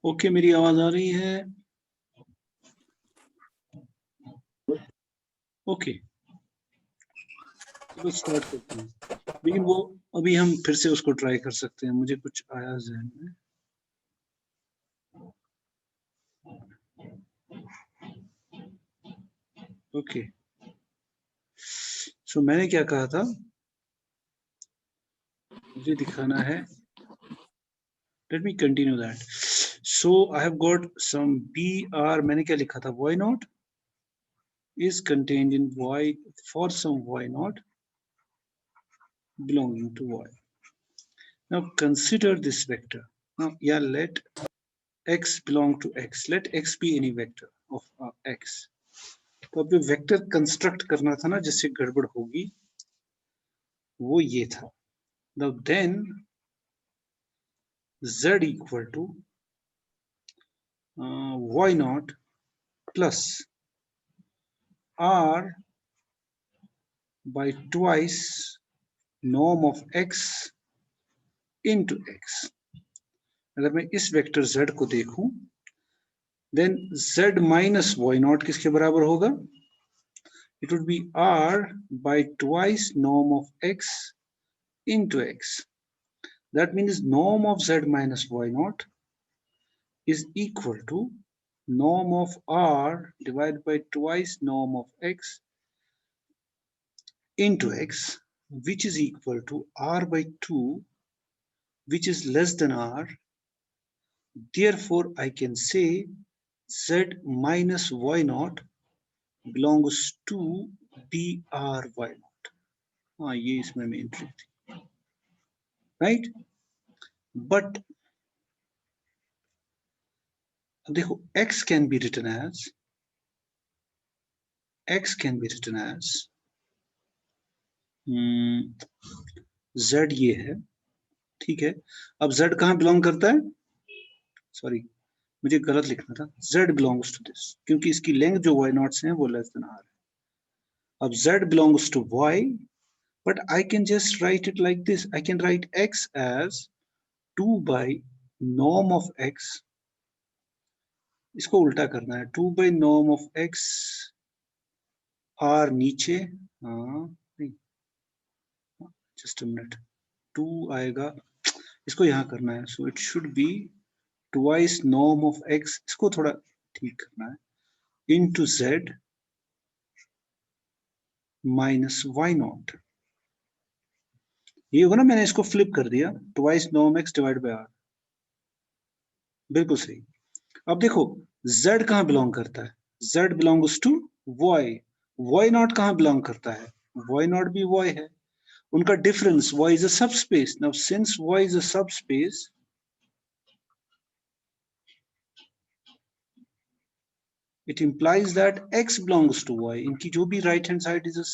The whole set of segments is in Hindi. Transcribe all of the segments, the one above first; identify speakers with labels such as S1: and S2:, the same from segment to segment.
S1: ओके, मेरी आवाज आ रही है? ओके, चलो स्टार्ट करते हैं। लेकिन वो अभी हम फिर से उसको ट्राई कर सकते हैं, मुझे कुछ आया ज़हन में। ओके, सो मैंने क्या कहा था, मुझे दिखाना है। Let me continue that. So I have got some B R, मैंने क्या लिखा था, Y not is contained in y for some y naught belonging to y. Now consider this vector. Now yeah, let x belong to x. Let x be any vector of x. तो अब जो वेक्टर कंस्ट्रक्ट करना था ना जिससे गड़बड़ होगी, वो ये था। Now then z equal to y naught plus r by twice norm of x into x. अगर मैं इस वेक्टर z को देखूं, then z minus y naught किसके बराबर होगा? It would be r by twice norm of x into x. That means norm of z minus y naught is equal to norm of r divided by twice norm of x into x, which is equal to r by 2, which is less than r. Therefore, I can say z minus y naught belongs to bry naught. हाँ, ये इसमें मेन ट्रिक थी, राइट? बट देखो, x can be written as z ये है, ठीक है। अब z कहाँ बिलोंग करता है? सॉरी, मुझे गलत लिखना था, z बिलोंग्स टू दिस, क्योंकि इसकी लेंथ जो y नॉट से है वो लेस देन r है। अब z belongs to y, but I can just write it like this. I can write x as 2 by norm of x. इसको उल्टा करना है, 2 by norm of x r नीचे, हाँ नहीं, जस्ट अ मिनट, 2 आएगा, इसको यहाँ करना है, so it should be twice norm of x, इसको थोड़ा ठीक करना है, into z minus y not. ये होगा ना, मैंने इसको फ्लिप कर दिया, twice norm x divide by r, बिल्कुल सही। अब देखो, z कहाँ बिलोंग करता है? z belongs to y। y not कहाँ बिलोंग करता है? y नॉट भी y है, उनका difference, y is a subspace. Now since y is a subspace, it implies that x belongs to y. इनकी जो भी right hand side is a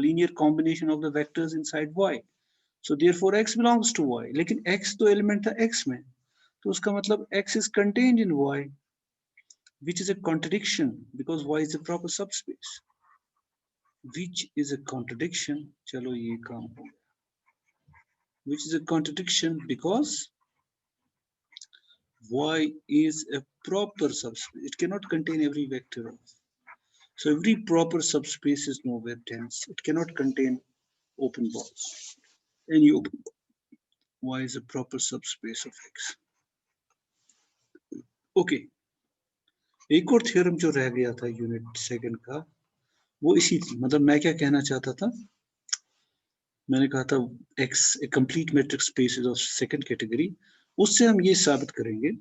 S1: linear combination of the vectors inside y. So therefore x belongs to y. लेकिन x तो element था x में, तो उसका मतलब x is contained in y, which is a contradiction because y is a proper subspace. Which is a contradiction. चलो ये काम हो गया. Which is a contradiction because y is a proper subspace. It cannot contain every vector of. So every proper subspace is nowhere dense. It cannot contain open balls. Any open ball. Y is a proper subspace of X. Okay. एक और थ्योरम जो रह गया था यूनिट सेकंड का, वो इसी थी, मतलब मैं क्या कहना चाहता था, मैंने कहा था X a complete metric space is of second category, उससे हम ये साबित करेंगे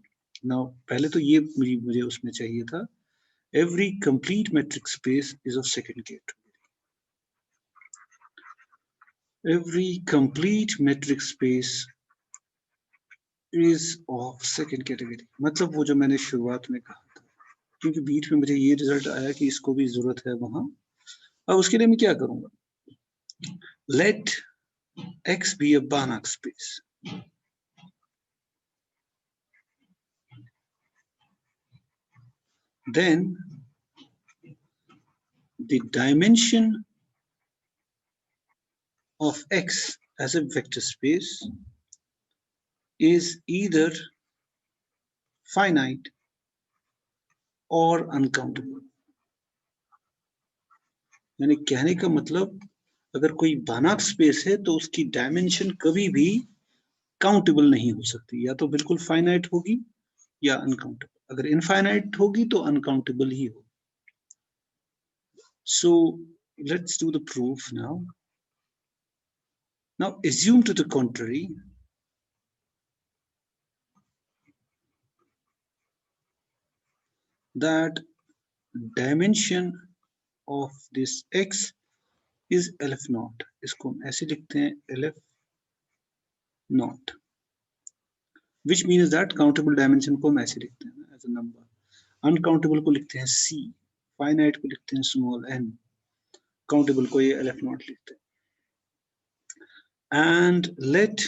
S1: ना। पहले तो ये मुझे उसमें चाहिए था, every complete metric space is of second category. Every complete metric space is of second category. मतलब वो जो मैंने शुरुआत में कहा था, क्योंकि बीच में मुझे ये रिजल्ट आया कि इसको भी जरूरत है वहां। अब उसके लिए मैं क्या करूंगा, let x be a Banach space. Then the dimension of x as a vector space is either finite और अनकाउंटेबल। यानी कहने का मतलब अगर कोई बानाक स्पेस है तो उसकी डायमेंशन कभी भी काउंटेबल नहीं हो सकती, या तो बिल्कुल फाइनाइट होगी या अनकाउंटेबल। अगर इनफाइनाइट होगी तो अनकाउंटेबल ही होगी। So let's do the proof now. Now assume to the contrary that dimension of this x is LF naught. इसको हम ऐसे लिखते हैं LF naught, which means that countable dimension को हम ऐसे लिखते हैं as a number, uncountable को लिखते हैं C, finite को लिखते हैं small n, countable को ये LF naught लिखते हैं। And let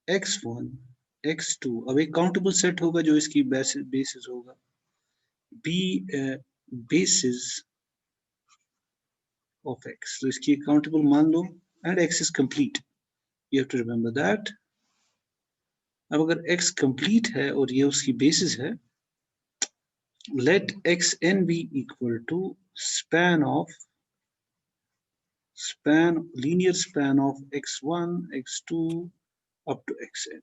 S1: x1 x2, अब एक काउंटेबल सेट होगा जो इसकी बेसिस होगा, be a basis of x, तो इसकी काउंटेबल मान लो, and x is complete, you have to remember that। अब अगर x complete है और ये उसकी बेसिस है, let xn be equal to linear span of x1 x2 up to xn।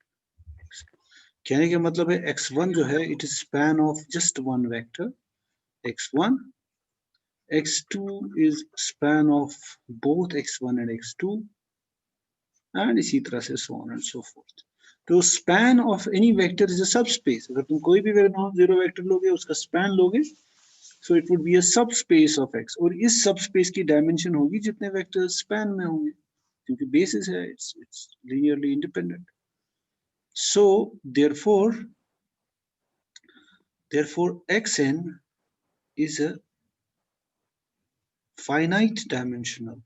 S1: कहने का मतलब है x1 जो है it is span of just one vector x1, x2 is span of both x1 and x2, and इसी तरह से so on and so forth। तो span of any vector is a subspace। अगर तुम कोई भी zero vector लोगे उसका span लोगे, so it would be a subspace of x, और इस subspace की dimension होगी जितने vectors span में होंगे, क्योंकि basis है, it's linearly independent। So therefore xn is a finite dimensional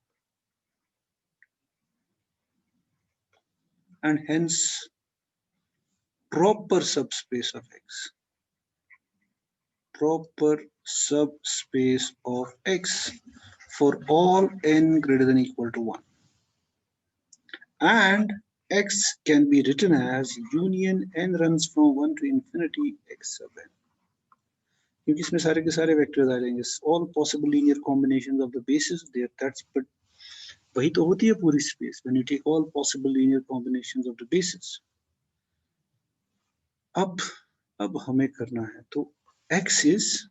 S1: and hence proper subspace of x, proper subspace of x for all n greater than equal to 1, and x can be written as union n runs from 1 to infinity x sub n, क्योंकि इसमें सारे के सारे वेक्टर्स आ जाएंगे, all possible linear combinations of the bases there, that's but वही तो होती है पूरी space, when you take all possible linear combinations of the bases। अब हमें करना है, तो x is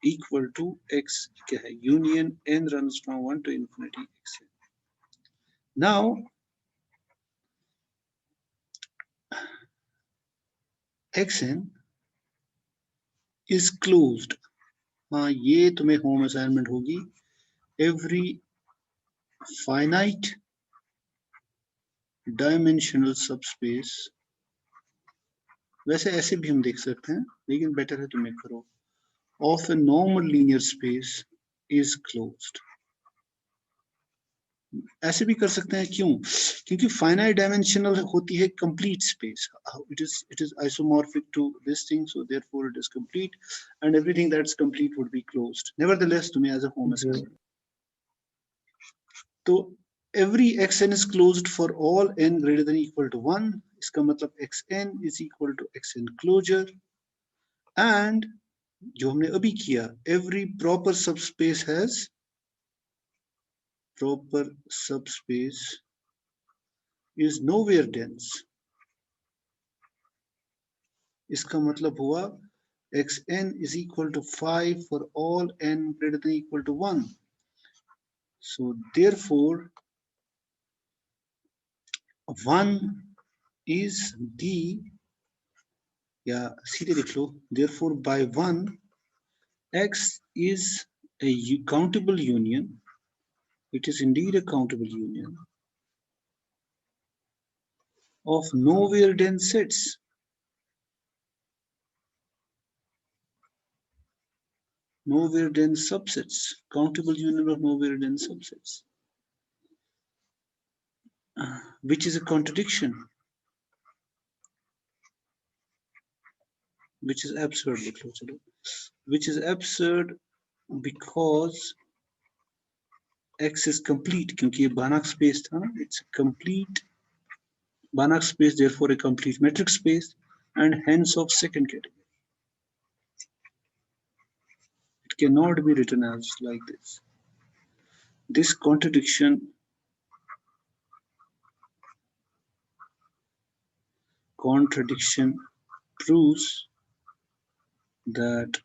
S1: equal to x क्या है, union n runs from 1 to infinity x। now xn is closed। हाँ, ये तुम्हें होम असाइनमेंट होगी, every finite dimensional subspace, वैसे ऐसे भी हम देख सकते हैं लेकिन बेटर है तुम्हें करो, of a normal linear space is closed। ऐसे भी कर सकते हैं, क्यों? क्योंकि फाइनाइट डायमेंशनल होती है complete space, it is isomorphic to this thing, so therefore it is complete and everything that's complete would be closed। nevertheless तुम्हें as a home assignment, तो every xn is closed for all n greater than equal to 1, इसका मतलब xn is equal to xn closure, and जो हमने अभी किया, every proper subspace has proper subspace is nowhere dense, इसका मतलब हुआ xn is equal to 5 for all n greater than equal to 1, so therefore 1 is the, या सीधे लिख लो, therefore by 1 x is a countable union, it is indeed a countable union of nowhere dense sets, nowhere dense subsets, countable union of nowhere dense subsets, which is a contradiction, which is absurd, which is absurd because x is complete, क्योंकि ये बानाक स्पेस था ना, it's a complete बानाक space, therefore a complete metric space, and hence of second category. It cannot be written as like this. This contradiction proves that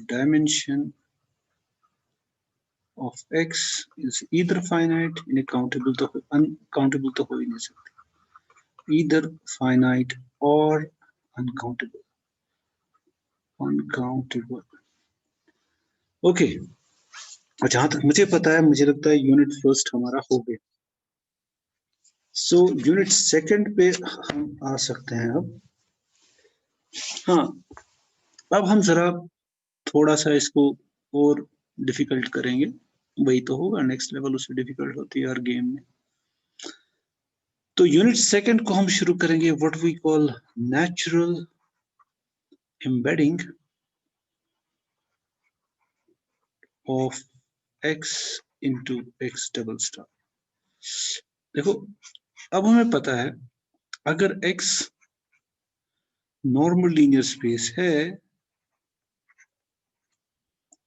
S1: dimension of x is either finite and uncountable तो हो ही नहीं सकती, either finite or uncountable. Okay, जहां तक मुझे पता है, मुझे लगता है यूनिट फर्स्ट हमारा हो गया. सो यूनिट सेकंड पे हम आ सकते हैं अब. हाँ, अब हम जरा थोड़ा सा इसको और डिफिकल्ट करेंगे. वही तो होगा, नेक्स्ट लेवल उससे डिफिकल्ट होती है हर गेम में. तो यूनिट सेकंड को हम शुरू करेंगे what we call natural embedding of x into x double star. देखो, अब हमें पता है अगर x नॉर्मल लीनियर स्पेस है,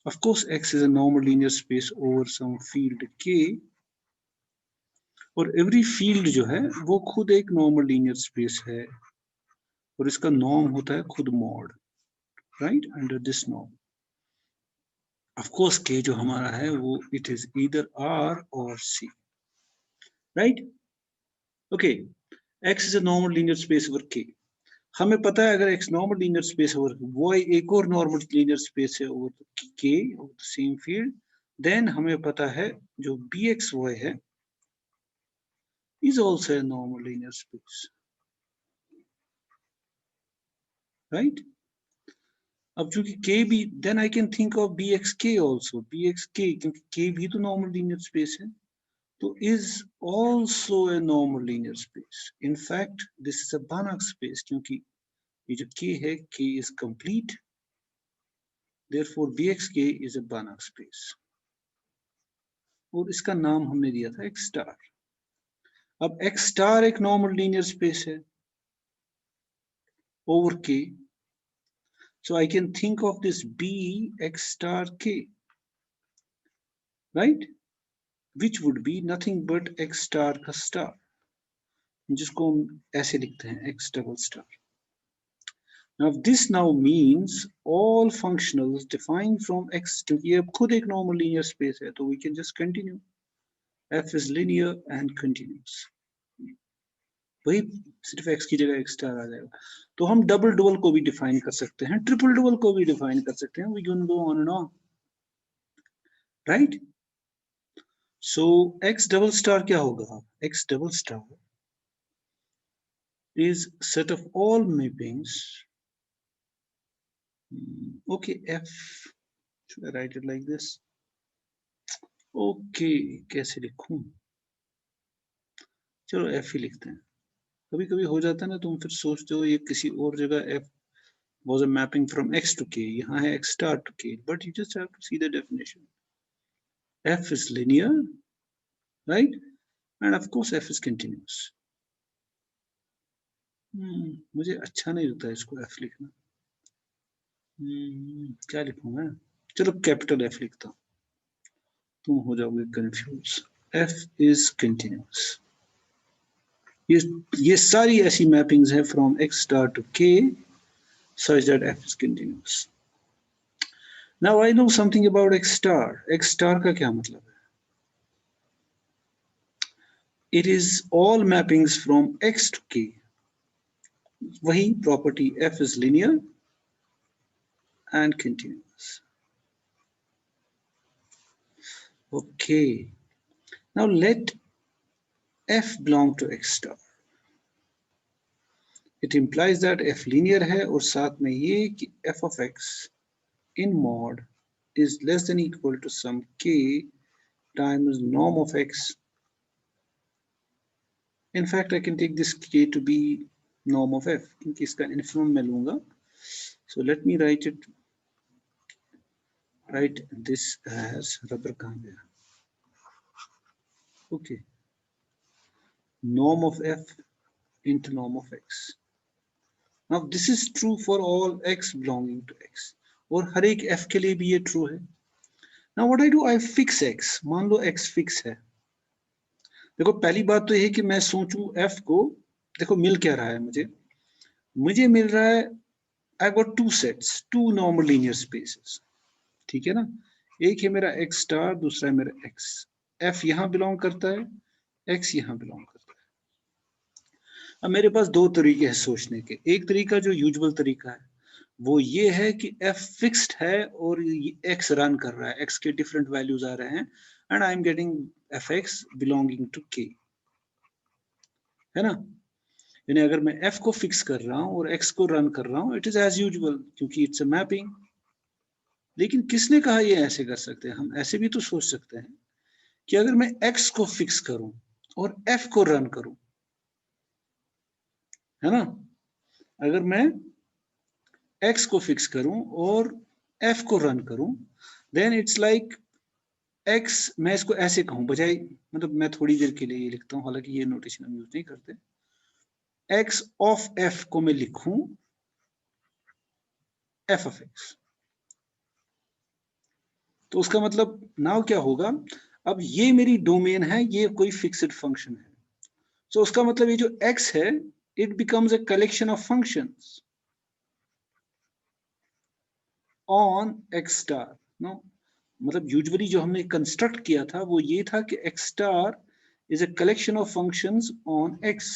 S1: of course x is a normal linear space over some field k, और एवरी फील्ड जो है वो खुद एक नॉर्मल लीनियर स्पेस है और इसका नॉर्म होता है खुद mod, right, under this norm. Of course k जो हमारा है वो इट इज ईदर r और c, right. Okay, x is a normal linear space over k. हमें पता है अगर x normal linear space over y एक और नॉर्मल लीनियर स्पेस है over k over the same field, then हमें पता है जो bxy है is also a normal linear space, right? अब चूंकि k भी, then I can think of bxk also, bxk क्योंकि k भी तो normal linear space है, तो is also a normal linear space. In fact, this is a Banach space क्योंकि ये जो k है, k is complete, therefore bxk is a Banach space. और इसका नाम हमने दिया था x star. अब x star एक normal linear space है over k. So I can think of this B x star k, right? Which would be nothing but x star का star, जिसको हम ऐसे लिखते हैं x double star. Now this now means all functionals defined from x, क्योंकि ये खुद एक normal linear space है, तो we can just continue. F is linear and continuous. वही सिर्फ x की जगह x star आ जाएगा. तो हम डबल डुअल को भी डिफाइन कर सकते हैं, ट्रिपल डुअल को भी डिफाइन कर सकते हैं. We can go on and on, right? So x double star क्या होगा? X double star is set of all mappings. Okay, F. Should I write it like this? Okay, कैसे लिखूं? चलो F ही लिखते हैं. कभी कभी हो जाता है ना, तुम फिर सोचते हो ये किसी और जगह F was a mapping from x to k, यहाँ है x star to k, but you just have to see the definition. F is linear, right? And of course F is continuous. मुझे अच्छा नहीं लगता इसको F लिखना. क्या लिखूं मैं? चलो कैपिटल F लिखता हूं, तुम हो जाओगे कंफ्यूज. F is continuous. ये सारी ऐसी मैपिंग्स हैं from x star to k such that F is continuous. Now I know something about x star. X star का क्या मतलब है? It is all mappings from x to k. वही property, F is linear and continuous. Okay. Now let F belong to x star. It implies that F linear है और साथ में ये कि f of x in mod is less than equal to some k times norm of x. In fact, I can take this k to be norm of f क्योंकि इसका infimum मैं लूंगा. So let me write this as rubber कहाँ गया? Okay. Norm of f into norm of x. Now this is true for all x belonging to x, और हर एक f के लिए भी ये ट्रू है। Now what I do, I fix x, मान लो x फिक्स है। देखो पहली बात तो ये कि मैं सोचूं f को, देखो मिल क्या रहा है मुझे, मुझे मिल रहा है I got two sets, two normal linear spaces, ठीक है ना। एक है मेरा x स्टार, दूसरा है मेरा x, f यहां बिलोंग करता है, x यहां बिलोंग करता है। अब मेरे पास दो तरीके हैं सोचने के। एक तरीका जो यूजुअल तरीका है वो ये है कि f फिक्स्ड है और x रन कर रहा है, x के डिफरेंट वैल्यूज आ रहे हैं and I am getting fx belonging to k, है ना। यानी अगर मैं f को फिक्स कर रहा हूं और x को रन कर रहा हूं, इट इज एज यूजुअल क्योंकि इट्स अ मैपिंग। लेकिन किसने कहा ये ऐसे कर सकते हैं? हम ऐसे भी तो सोच सकते हैं कि अगर मैं x को फिक्स करूं और f को रन करूं, है ना, अगर मैं x को फिक्स करूं और f को रन करूं, देन इट्स लाइक x, मैं इसको ऐसे कहूं बजाय, मतलब मैं थोड़ी देर के लिए ये लिखता हूं, हालांकि ये नोटेशन हम यूज नहीं करते। x ऑफ f को मैं लिखूं f ऑफ x, तो उसका मतलब नाउ क्या होगा, अब ये मेरी डोमेन है, ये कोई फिक्स्ड फंक्शन है, सो उसका मतलब ये जो x है it becomes a collection of functions on x star. No, मतलब यूजुअली जो हमने कंस्ट्रक्ट किया था वो ये था कि x star is a collection of functions on x।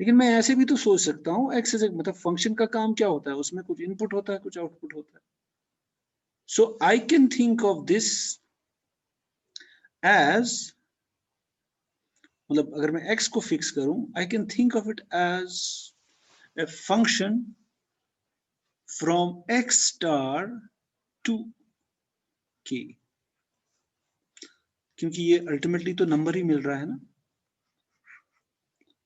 S1: लेकिन मैं ऐसे भी तो सोच सकता हूँ x इज मतलब फंक्शन का काम क्या होता है, उसमें कुछ इनपुट होता है, कुछ आउटपुट होता है। So I can think of this as, मतलब अगर मैं x को फिक्स करूं, I can think of it as a function from x star to k, क्योंकि ये अल्टीमेटली तो नंबर ही मिल रहा है ना।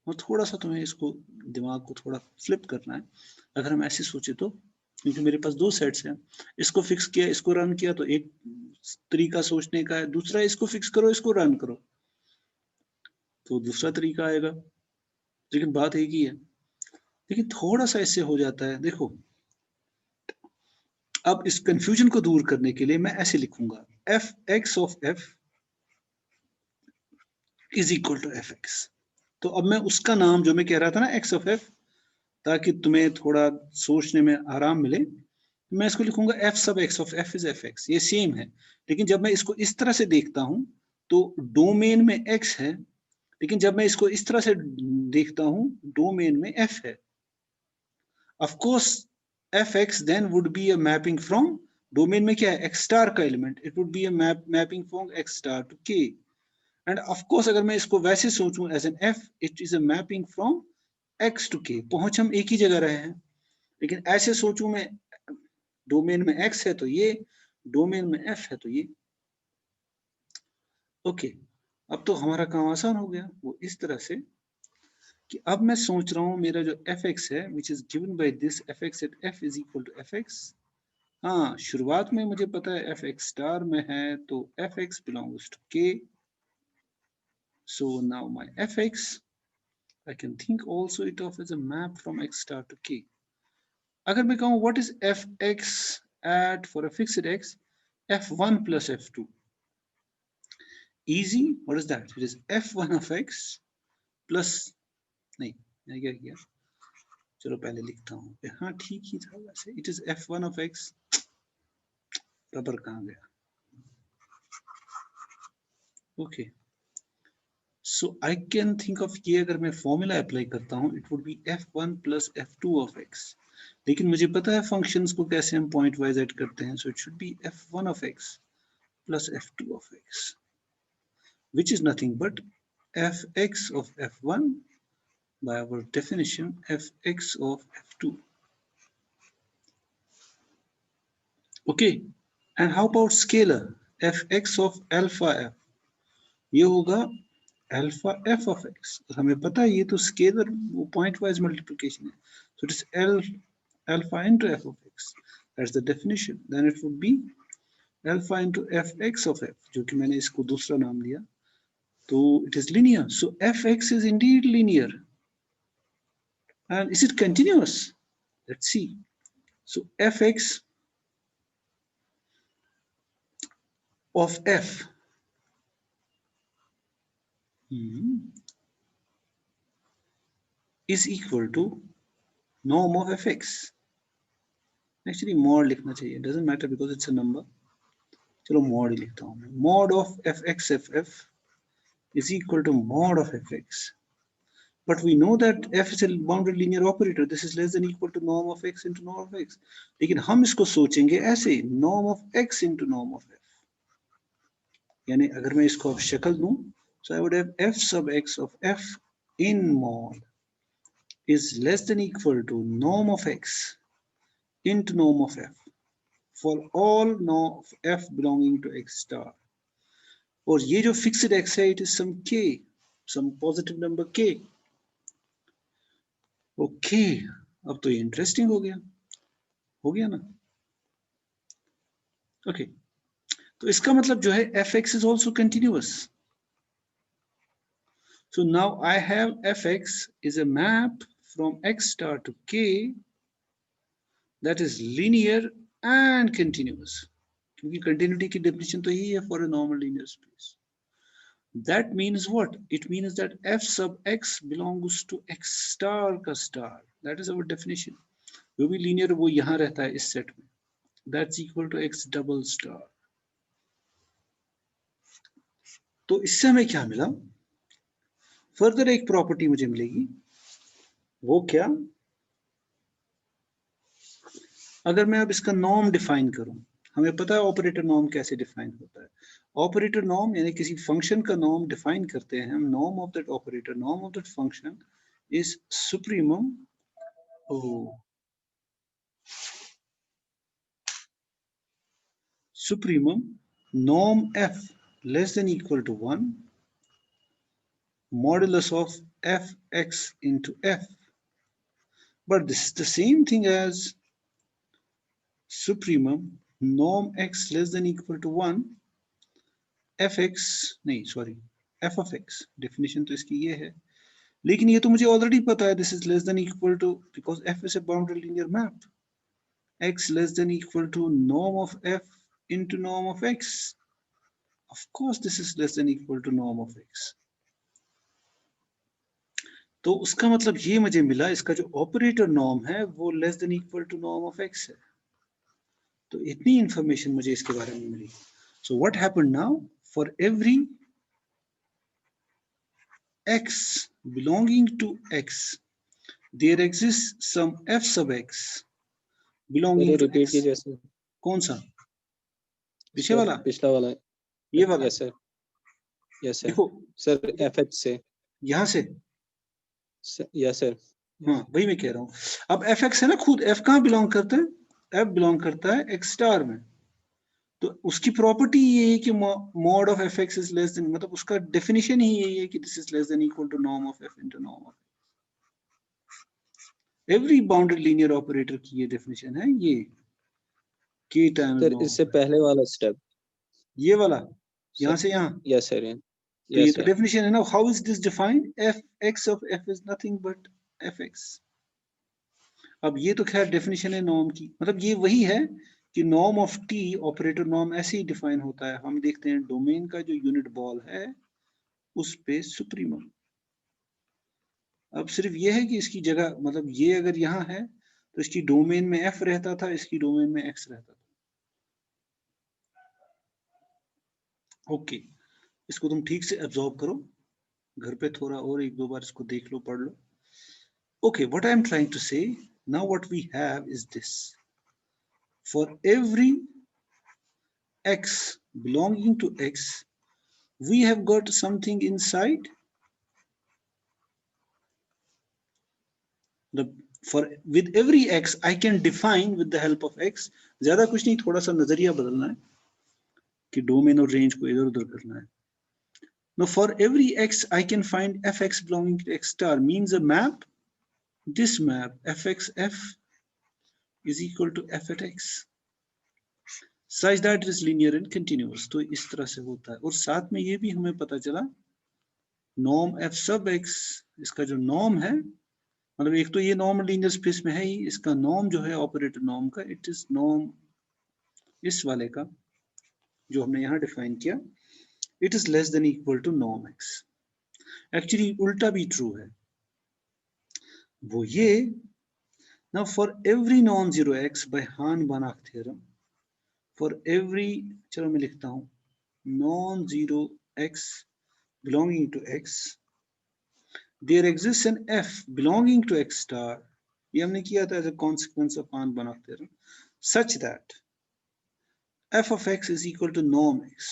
S1: और थोड़ा सा तुम्हें इसको दिमाग को थोड़ा फ्लिप करना है। अगर हम ऐसे सोचे तो, क्योंकि मेरे पास दो सेट्स हैं, इसको फिक्स किया, इसको रन किया, तो एक तरीका सोचने का है, दूसरा इसको फिक्स करो, इसको रन करो, तो दूसरा तरीका आएगा। लेकिन बात एक ही है, लेकिन थोड़ा सा इससे हो जाता है। देखो अब इस कंफ्यूजन को दूर करने के लिए मैं ऐसे लिखूंगा, F X of F is equal to F X. तो अब मैं उसका नाम जो मैं कह रहा था ना एक्स ऑफ एफ, ताकि तुम्हें थोड़ा सोचने में आराम मिले, मैं इसको लिखूंगा F sub x of F is F x. ये सेम है, लेकिन जब मैं इसको इस तरह से देखता हूं तो डोमेन में एक्स है, लेकिन जब मैं इसको इस तरह से देखता हूं डोमेन में एफ है। Of course F X then would be a mapping from, domain में क्या है, एक्स स्टार का element, it would be a mapping from X star to K. And of course अगर मैं इसको वैसे सोचूं as an F, it is a mapping from X to K, पहुंच हम एक ही जगह रहे हैं। लेकिन ऐसे सोचूं मैं, डोमेन में x है तो ये, डोमेन में f है तो ये। ओके, अब तो हमारा काम आसान हो गया, वो इस तरह से कि अब मैं सोच रहा हूं मेरा जो fx है which is given by this fx at f is equal to fx। हाँ, शुरुआत में मुझे पता है fx स्टार में है तो fx belongs to k, so now my fx I can think also it of as a map from x star to k। अगर मैं कहूं what is fx at for a fixed x, f1 plus f2, easy, what is that, it is f1 of x plus, नहीं मैं क्या किया, चलो पहले लिखता हूँ, हाँ ठीक ही था वैसे, it is f1 of x, rubber कहाँ गया, okay. So I can think of, ये अगर मैं फॉर्मूला अप्लाई करता हूँ it would B f1 plus f2 of x। लेकिन मुझे पता है फंक्शंस को कैसे हम पॉइंट वाइज ऐड करते हैं, so it should be f1 of x plus f2 of x, which is nothing but fx of f1 by our definition fx of f2। okay, and how about scalar fx of alpha f, ये होगा alpha f of x, हमें पता है ये तो स्केलर पॉइंट वाइज मल्टीप्लिकेशन है, so it is alpha into f of x, that's the definition, then it would be alpha into fx of f, जो कि मैंने इसको दूसरा नाम दिया, तो it is linear, so fx is indeed linear। And is it continuous? Let's see. So fx of f is equal to norm of fx. Actually mod लिखना चाहिए, doesn't matter because it's a number. चलो mod ही लिखता हूँ मैं. Mod of fx ff is equal to mod of fx. But we know that f is a bounded linear operator. This is less than equal to norm of x into norm of x. लेकिन हम इसको सोचेंगे ऐसे, norm of x into norm of f. यानी अगर मैं इसको अब शक्ल दूं, so I would have f sub x of f in mod is less than equal to norm of x into norm of f for all norm of f belonging to x star. और ये जो fixed x है, it is some k, some positive number k. Okay, अब तो ये इंटरेस्टिंग हो गया ना. ओके, तो इसका मतलब जो है fx is also continuous. So now I have fx is a map from x star to k that is linear and continuous. क्योंकि continuity की definition तो यही है for a normal linear space. That means what? It means that f sub x belongs to x star का star. That is our definition. जो भी linear वो यहाँ रहता है इस set में. That's equal to x double star. तो इससे हमें क्या मिला? फर्दर एक प्रॉपर्टी मुझे मिलेगी. वो क्या? अगर मैं अब इसका नॉर्म डिफाइन करूं, हमें पता है ऑपरेटर नॉर्म कैसे डिफाइन होता है. ऑपरेटर नॉर्म यानी किसी फंक्शन का नॉर्म डिफाइन करते हैं हम. Norm of that operator, norm of that function is supremum supremum norm f less than equal to 1 modulus of fx into f. But this is the same thing as supremum norm x less than equal to 1 fx, नहीं sorry, f of x. Definition तो इसकी ये है, लेकिन ये तो मुझे ऑलरेडी पता है. This is less than equal to, because f is a bounded linear map, x less than equal to norm of f into norm of x. Of course this is less than equal to norm of x. तो उसका मतलब ये मुझे मिला, इसका जो ऑपरेटर नॉर्म है वो less than equal to norm of x है. तो इतनी इंफॉर्मेशन मुझे इसके बारे में मिली. So what happened now, for every x belonging to x there exists some f sub x belonging to
S2: repeat
S1: x.
S2: कीजिए सर.
S1: कौन सा? पीछे वाला?
S2: पिछला वाला.
S1: ये वाला?
S2: Yes sir. Yes sir.
S1: देखो
S2: सर fx से,
S1: यहां से.
S2: Yes sir.
S1: हाँ वही मैं कह रहा हूँ. अब fx है ना, खुद f कहाँ बिलोंग करता है? f बिलोंग करता है x स्टार में. तो उसकी प्रॉपर्टी ये है कि mod of F X is less than, मतलब उसका डेफिनेशन ही यही है कि this is less than equal to norm of F into norm of. Every bounded linear operator की ये डेफिनेशन है, ये k टाइम्स
S2: सर
S1: नॉर्म.
S2: इससे पहले वाला स्टेप,
S1: ये वाला यहां से यहां.
S2: Yes sir.
S1: तो ये तो डेफिनेशन है ना. How is this defined? F X of F is nothing but F x. अब ये तो खैर डेफिनेशन है नॉर्म की, मतलब ये वही है कि norm of T operator norm ऐसे ही डिफाइन होता है. हम देखते हैं डोमेन का जो यूनिट बॉल है उस पे सुप्रीमम. अब सिर्फ ये है कि इसकी जगह, मतलब ये अगर यहाँ है तो इसकी डोमेन में एफ रहता था, इसकी डोमेन में एक्स रहता था. ओके, इसको तुम ठीक से एब्जॉर्ब करो, घर पे थोड़ा और एक दो बार इसको देख लो, पढ़ लो. Okay, what I am trying to say now, what we have is this. For every x belonging to x we have got something inside the, for with every x I can define with the help of x. ज्यादा कुछ नहीं, थोड़ा सा नजरिया बदलना है कि डोमेन और रेंज को इधर उधर करना है. Now for every x I can find fx belonging to x star means a map. This map fx f is equal to f at x such that it is linear and continuous. तो इस तरह से होता है. और साथ में ये भी हमें पता चला नॉर्म f sub x, इसका जो नॉर्म है मतलब एक तो ये नॉर्म लीनियर स्पेस में है ही, इसका नॉर्म जो है ऑपरेटर नॉर्म का, इट इज नॉर्म इस वाले का जो हमने यहाँ डिफाइन किया, it is less than equal to norm X. Actually उल्टा भी ट्रू है, वो ये, now for every non-zero x by Hahn-Banach theorem, for every, चलो मैं लिखता हूँ, non-zero x belonging to x, there exists an f belonging to x star, ये हमने किया था as a consequence of Hahn-Banach theorem, such that f of x is equal to norm x,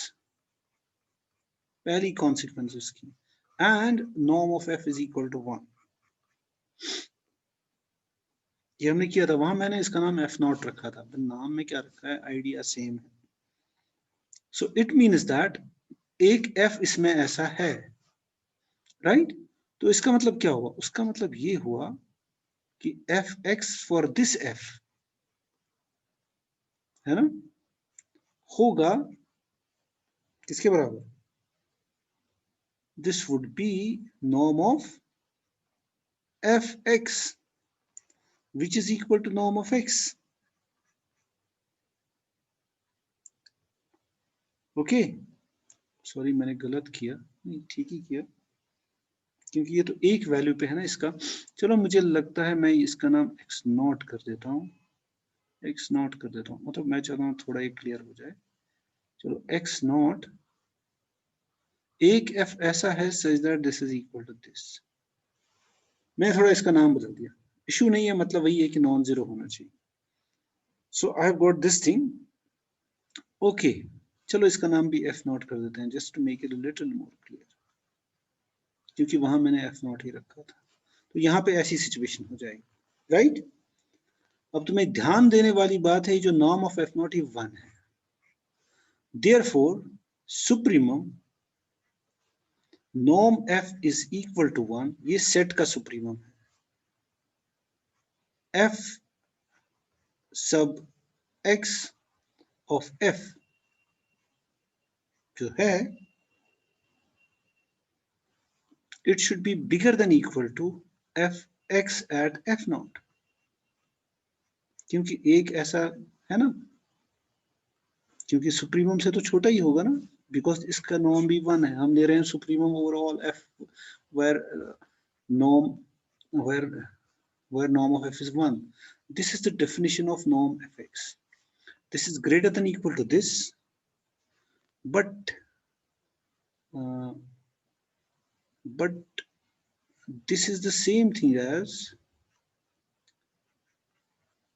S1: पहली consequence उसकी, and norm of f is equal to 1. ये हमने किया था, वहां मैंने इसका नाम f नॉट रखा था, नाम में क्या रखा है, आइडिया सेम है. सो इट मीन्स दैट एक f इसमें ऐसा है, राइट? तो इसका मतलब क्या हुआ? उसका मतलब ये हुआ कि F X for this f है ना, होगा किसके बराबर? This would be norm of F X which is equal to norm of X. Okay, sorry मैंने गलत किया, नहीं ठीक ही किया, क्योंकि ये तो एक वैल्यू पे है ना इसका. चलो मुझे लगता है मैं इसका नाम x नॉट कर देता हूँ, x नॉट कर देता हूँ, मतलब मैं चाहता हूँ थोड़ा ये क्लियर हो जाए. चलो x नॉट, एक f ऐसा है such that this is equal to this. मैं थोड़ा इसका नाम बदल दिया, इशू नहीं है, मतलब वही है कि नॉन जीरो होना चाहिए. So I have got this thing. Okay, चलो इसका नाम भी f नॉट कर देते हैं, just to make it a little more clear, क्योंकि वहां मैंने f नॉट ही रखा था. तो यहाँ पे ऐसी सिचुएशन हो जाएगी, राइट? अब तुम्हें ध्यान देने वाली बात है, जो नॉर्म ऑफ f नॉट ही 1 है, therefore supremum norm f is equal to 1, ये सेट का सुप्रीमम है. f सब x ऑफ f जो है, it should be bigger than equal to f x at f naught, क्योंकि एक ऐसा है ना, क्योंकि सुप्रीमम से तो छोटा ही होगा ना, बिकॉज इसका नॉर्म भी 1 है, हम ले रहे हैं supremum overall f where norm where norm of f is 1. This is the definition of norm fx. This is greater than equal to this, but this is the same thing as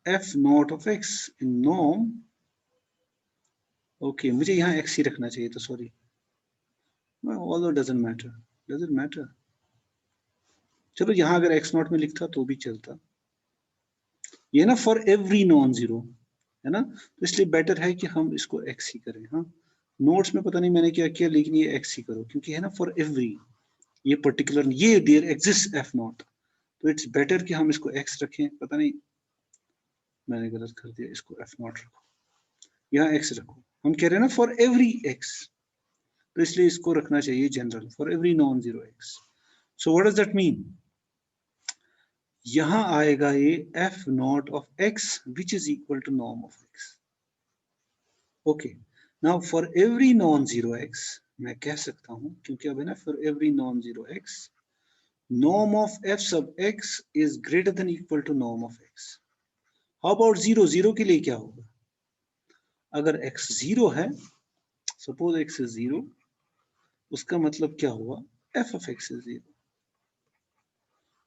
S1: f naught of x in norm. Okay, मुझे यहाँ x ही रखना चाहिए था, सॉरी. although doesn't matter. चलो यहाँ अगर x नॉट में लिखता तो भी चलता, ये ना फॉर एवरी नॉन जीरो है ना, तो इसलिए बेटर है कि हम इसको x ही करें. हाँ, नोट्स में पता नहीं मैंने क्या किया, लेकिन ये x ही करो, क्योंकि है ना फॉर एवरी, ये पर्टिकुलर, ये देयर एग्जिस्ट f नॉट, तो इट्स बेटर कि हम इसको x रखें. पता नहीं मैंने गलत कर दिया, इसको f नॉट रखो, यहाँ x रखो. हम कह रहे हैं ना फॉर एवरी x, तो इसलिए इसको रखना चाहिए general, for every non zero x. So what does that mean? यहां आएगा ये f not of x which is equal to norm of x. Okay, now for every non zero x मैं कह सकता हूं, क्योंकि अब है ना for every non zero x, norm of f sub x is greater than equal to norm of x. How about zero? Zero के लिए क्या होगा? अगर x zero है, suppose x is zero, उसका मतलब क्या हुआ? f of x is zero.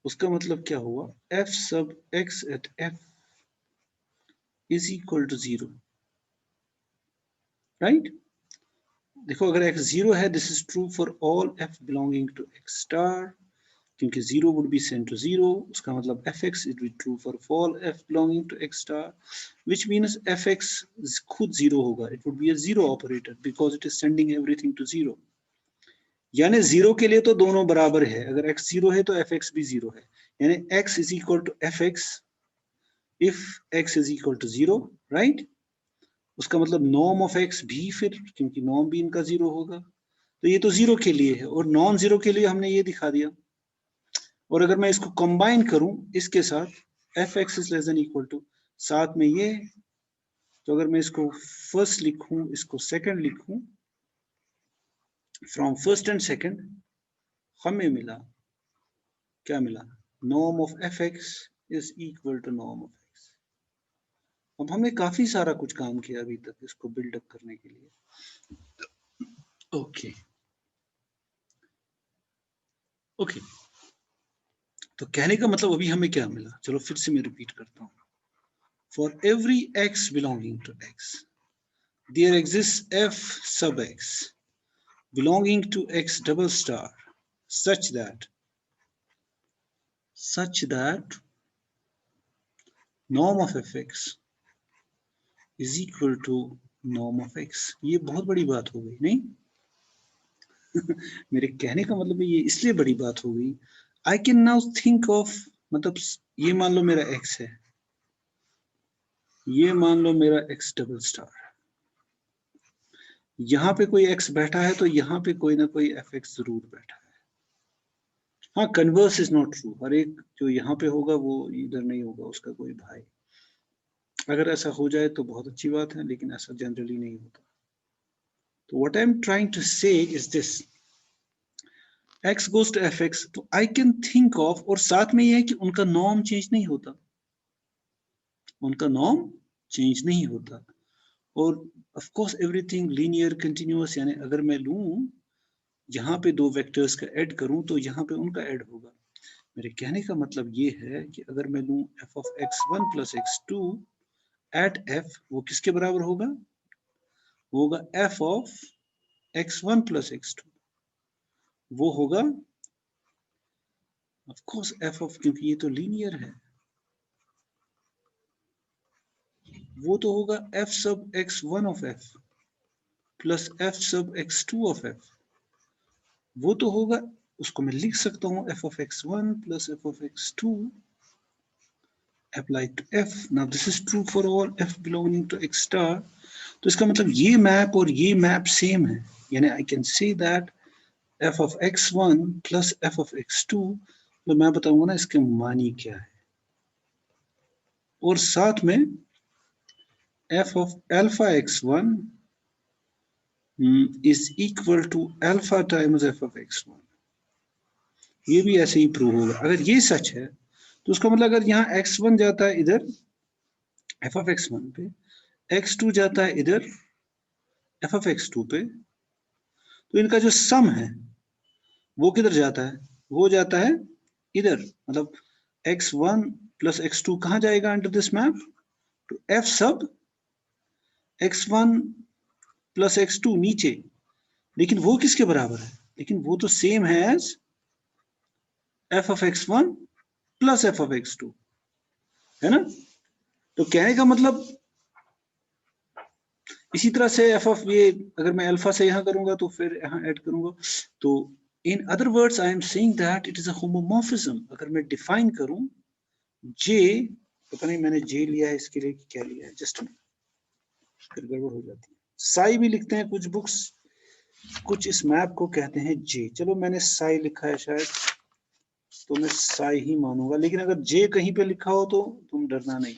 S1: उसका मतलब क्या हुआ? f sub x at f is equal to zero. Right? देखो अगर x zero है, this is true for all f belonging to x star, क्योंकि zero would be sent to zero, उसका मतलब fx it will be true for all f belonging to x star, which means fx खुद zero होगा, it would be a zero operator because it is sending everything to zero. यानी जीरो के लिए तो दोनों बराबर है, अगर x जीरो है तो fx भी जीरो है, यानी x is equal to fx if x is equal to zero, right? उसका मतलब नॉर्म ऑफ x भी, फिर क्योंकि नॉर्म भी इनका जीरो होगा, तो ये तो जीरो के लिए है, और नॉन जीरो के लिए हमने ये दिखा दिया. और अगर मैं इसको कंबाइन करूं इसके साथ F X is less than equal to, साथ में ये, तो अगर मैं इसको फर्स्ट लिखूं इसको सेकंड लिखूं, फ्रॉम फर्स्ट एंड सेकंड हमें मिला, क्या मिला, norm of F X is equal to norm of X. अब हमने काफी सारा कुछ काम किया अभी तक इसको बिल्डअप करने के लिए। ओके ओके, तो कहने का मतलब अभी हमें क्या मिला, चलो फिर से मैं रिपीट करता हूं। For every X belonging to X there exist F sub X belonging to x double star such that norm of fx is equal to norm of x। ये बहुत बड़ी बात हो गई नहीं? मेरे कहने का मतलब ये इसलिए बड़ी बात हो गई, I can now think of, मतलब ये मान लो मेरा x है, ये मान लो मेरा x डबल स्टार, यहाँ पे कोई x बैठा है तो यहाँ पे कोई ना कोई fx जरूर बैठा है। हाँ, कन्वर्स इज नॉट ट्रू, हर एक जो यहाँ पे होगा वो इधर नहीं होगा उसका कोई भाई। अगर ऐसा हो जाए तो बहुत अच्छी बात है, लेकिन ऐसा जनरली नहीं होता। तो what I am trying to say is this, x goes to fx, तो आई कैन थिंक ऑफ, और साथ में ये है कि उनका नॉर्म चेंज नहीं होता, उनका नॉर्म चेंज नहीं होता। और of course everything linear continuous, यानी अगर मैं लूं यहाँ पे दो वेक्टर्स का ऐड करूं तो यहाँ पे उनका ऐड होगा। मेरे कहने का मतलब ये है कि अगर मैं लूं f of x1 plus x2 at f, वो किसके बराबर होगा, होगा f of x1 plus x2, वो होगा ऑफ कोर्स f of, क्योंकि ये तो लीनियर है, वो तो होगा f sub x1 of f plus f sub x2 of f, वो तो होगा, उसको मैं लिख सकता हूं f of x1 plus f of x2 applied to f। now this is true for all f belonging to x star। तो इसका मतलब ये मैप और ये मैप सेम है, यानी I can say that f of x1 plus f of x2, तो मैं बताऊंगा ना इसके मानी क्या है, और साथ में f of alpha x1 is equal to alpha times f of x1, ये भी ऐसे ही प्रूव होगा। अगर ये सच है तो उसका मतलब अगर यहाँ x1 जाता है इधर f of x1 पे, x2 जाता है इधर f of x2 पे, तो इनका जो सम है वो किधर जाता है, वो जाता है इधर, मतलब x1 plus x2 कहाँ जाएगा अंडर दिस मैप, तो f सब x1 plus x2 नीचे, लेकिन वो किसके बराबर है, लेकिन वो तो सेम है as f of x1 plus f of x2, है ना। तो कहने का मतलब इसी तरह से f of ये, अगर मैं अल्फा से यहाँ करूंगा तो फिर यहाँ ऐड करूंगा, तो in other words I am saying that it is a homomorphism. अगर मैं डिफाइन करूं j, पता नहीं मैंने j लिया है इसके लिए कि क्या लिया है, जस्ट फिर गड़बड़ हो जाती है। साई भी लिखते हैं कुछ बुक्स, कुछ इस मैप को कहते हैं j, चलो मैंने साई लिखा है शायद, तो मैं साई ही मानूंगा, लेकिन अगर j कहीं पे लिखा हो तो तुम डरना नहीं,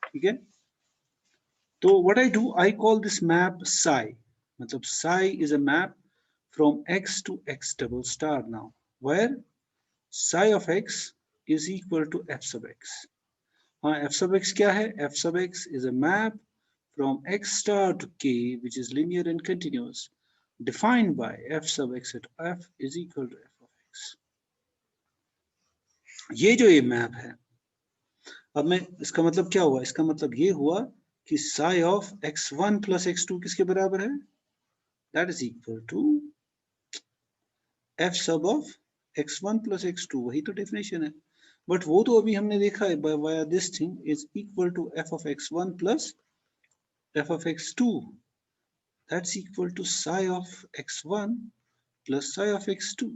S1: ठीक है। तो what I do, I call this map psi, मतलब psi is a map from x to x double star now, where psi of x is equal to f sub x। हाँ, f sub x क्या है, f sub x is a map from x star to k which is linear and continuous defined by f sub x at f is equal to f of x। ये जो ये मैप है, अब मैं इसका मतलब क्या हुआ, इसका मतलब ये हुआ कि psi of x1 plus x2 किसके बराबर है, that is equal to f sub of x1 plus x2, वही तो डेफिनेशन है। बट वो तो अभी हमने देखा है via this thing is equal to f of x1 plus f of x2, that's equal to psi of x1 plus psi of x2,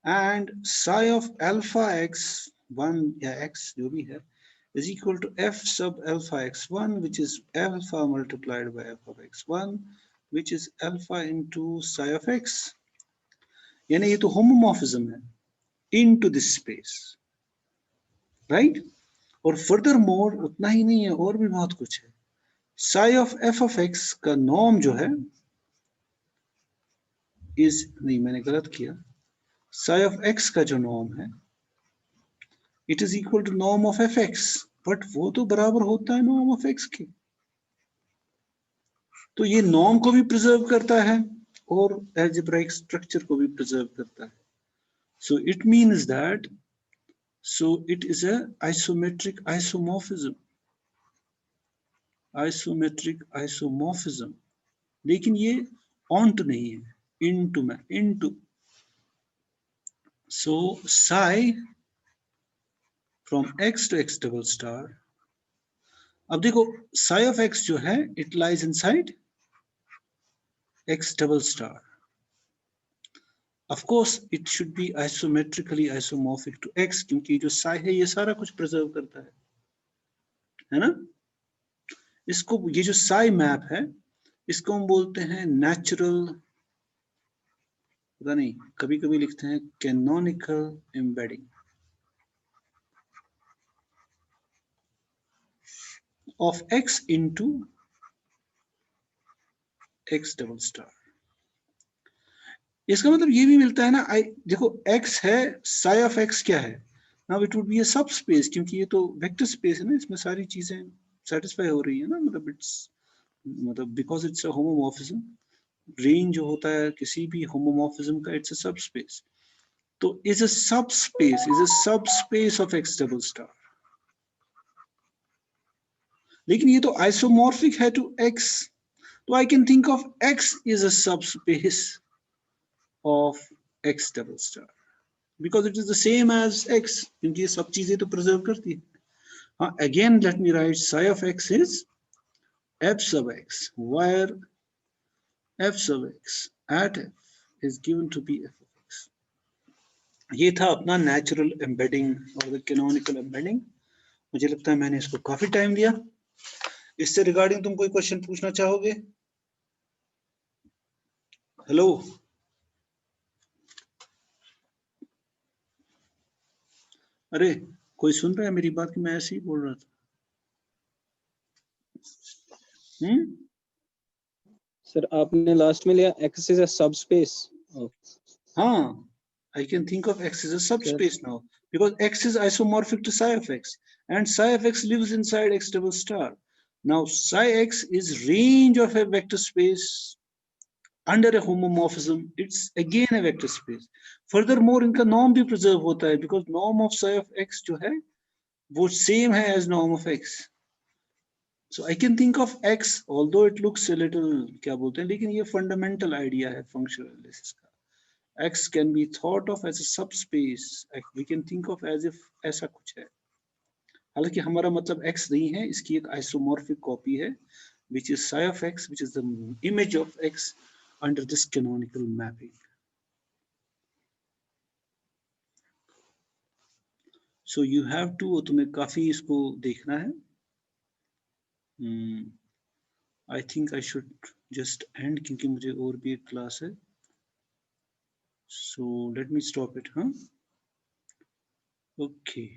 S1: and psi of alpha x1 या x जो भी है is equal to f sub alpha x1 which is alpha multiplied by f of x1 which is alpha into psi of x। यानी ये तो होमोमॉर्फिज्म है, into this space, right? और फर्दर मोर उतना ही नहीं है, और भी बहुत कुछ है. Sigh of F of x का नॉर्म जो है इज, नहीं मैंने गलत किया, साई ऑफ एक्स का जो नॉर्म है it is equal to norm of F X, but वो तो बराबर होता है नॉर्म ऑफ एक्स के. तो ये नॉर्म को भी प्रिजर्व करता है और एल्जेब्राइक स्ट्रक्चर को भी प्रिजर्व करता है. So it means that, so it is a isometric isomorphism, isometric isomorphism. लेकिन ये onto नहीं है, into में, into. So psi from x to x double star. अब देखो psi of x जो है it lies inside x double star. Of course it should be isometrically isomorphic to x, क्योंकि जो psi है ये सारा कुछ प्रिजर्व करता है ना. इसको, ये जो psi मैप है इसको हम बोलते हैं नेचुरल, पता नहीं कभी कभी लिखते हैं canonical embedding of x into x double star. इसका मतलब ये भी मिलता है ना, देखो x है, साई ऑफ x क्या है, नाउ इट वुड बी अ सब स्पेस, क्योंकि ये तो वेक्टर स्पेस है ना, इसमें सारी चीजें सेटिस्फाई हो रही है ना, मतलब इट्स, मतलब because it's a homomorphism, range जो होता है किसी भी होमोमॉर्फिज्म का इट्स अ सब स्पेस. तो is a subspace of x double star. लेकिन ये तो आइसोमॉर्फिक है टू x, तो I can think of x is a subspace of x double star, because it is the same as x, क्योंकि ये सब चीजें तो प्रिजर्व करती है. हाँ, again let me right sigh of x is f sub x, where f sub x at f is given to be f of x. ये था अपना नेचुरल एम्बेडिंग और द कैनोनिकल एम्बेडिंग. मुझे लगता है मैंने इसको काफी टाइम दिया. इससे रिगार्डिंग तुम कोई क्वेश्चन पूछना चाहोगे? हेलो, अरे कोई सुन रहा है मेरी बात कि मैं ऐसे ही बोल रहा था?
S2: सर आपने लास्ट में लिया x is a subspace of.
S1: हाँ, I can think of x as a subspace now because x is isomorphic to psi of x and psi of x lives inside x double star. Now psi x is range of a vector space under a homomorphism. It's again a vector space. Furthermore इनका norm भी preserve होता है because norm of psi of x जो है वो same है as norm of x. So I can think of x, although it looks a little क्या बोलते हैं, लेकिन ये fundamental idea है functional analysis का. X can be thought of as a subspace. We can think of as if ऐसा कुछ है. हालांकि हमारा मतलब x नहीं है, इसकी एक isomorphic copy है, which is psi of x, which is the image of x under this canonical mapping. So you have to, तुम्हें काफी इसको देखना है. I think I should just end क्योंकि मुझे और भी एक क्लास है. So let me stop it, huh? Okay.